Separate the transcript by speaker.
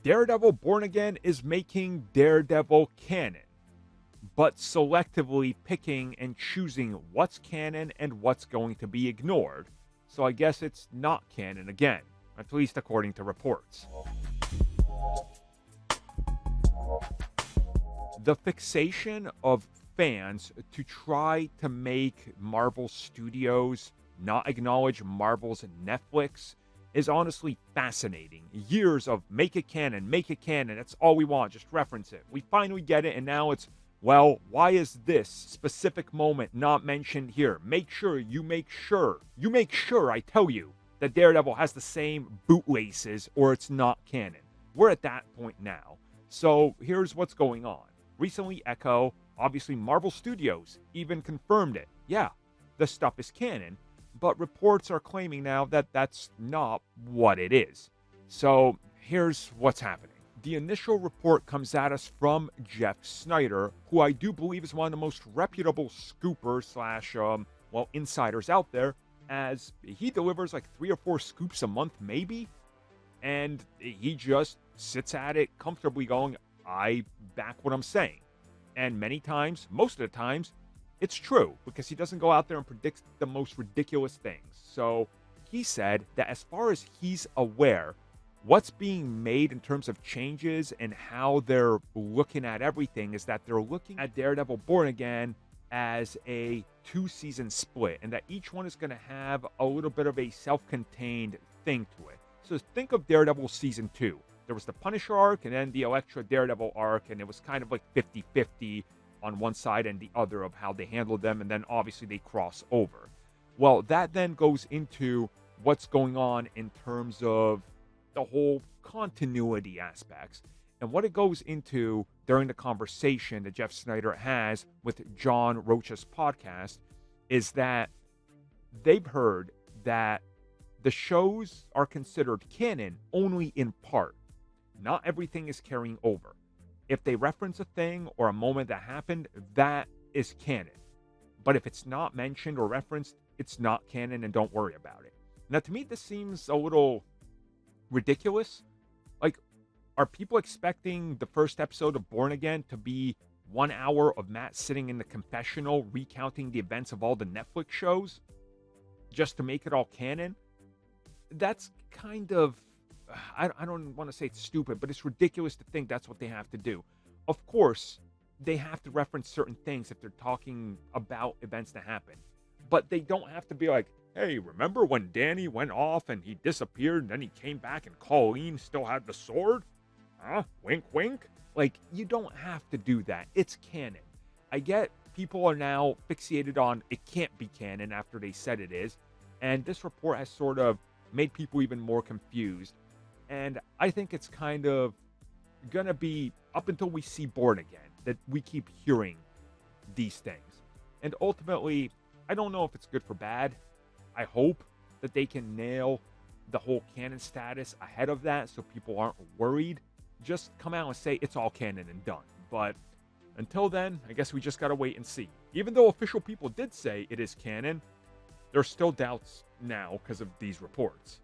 Speaker 1: Daredevil Born Again is making Daredevil canon, but selectively picking and choosing what's canon and what's going to be ignored. So I guess it's not canon again, at least according to reports. The fixation of fans to try to make Marvel Studios not acknowledge Marvel's Netflix is honestly fascinating. Years of make it canon, that's all we want, just reference it. We finally get it, and now it's, well, why is this specific moment not mentioned here? Make sure, I tell you, that Daredevil has the same bootlaces or it's not canon. We're at that point now. So here's what's going on. Recently, Echo, obviously Marvel Studios, even confirmed it. Yeah, the stuff is canon, but reports are claiming now that that's not what it is. So here's what's happening. The initial report comes at us from Jeff Snyder, who I do believe is one of the most reputable scoopers / insiders out there, as he delivers like 3 or 4 scoops a month maybe, and he just sits at it comfortably going, I back what I'm saying. And many times, most of the times, it's true, because he doesn't go out there and predict the most ridiculous things. So he said that as far as he's aware, what's being made in terms of changes and how they're looking at everything is that they're looking at Daredevil Born Again as a 2-season split, and that each one is going to have a little bit of a self-contained thing to it. So think of Daredevil Season 2. There was the Punisher arc and then the Elektra Daredevil arc, and it was kind of like 50-50 on one side and the other of how they handled them, and then obviously they cross over. Well, that then goes into what's going on in terms of the whole continuity aspects. And what it goes into during the conversation that Jeff Snyder has with John Rocha's podcast is that they've heard that the shows are considered canon only in part. Not everything is carrying over. If they reference a thing or a moment that happened, that is canon. But if it's not mentioned or referenced, it's not canon, and don't worry about it. Now, to me, this seems a little ridiculous. Like, are people expecting the first episode of Born Again to be 1 hour of Matt sitting in the confessional recounting the events of all the Netflix shows just to make it all canon? That's kind of, I don't want to say it's stupid, but it's ridiculous to think that's what they have to do. Of course, they have to reference certain things if they're talking about events that happen. But they don't have to be like, hey, remember when Danny went off and he disappeared and then he came back and Colleen still had the sword? Huh? Wink, wink. Like, you don't have to do that. It's canon. I get people are now fixated on it can't be canon after they said it is. And this report has sort of made people even more confused. And I think it's kind of gonna be up until we see Born Again that we keep hearing these things. And ultimately, I don't know if it's good for bad. I hope that they can nail the whole canon status ahead of that so people aren't worried. Just come out and say it's all canon and done. But until then, I guess we just gotta wait and see. Even though official people did say it is canon, there's still doubts now because of these reports.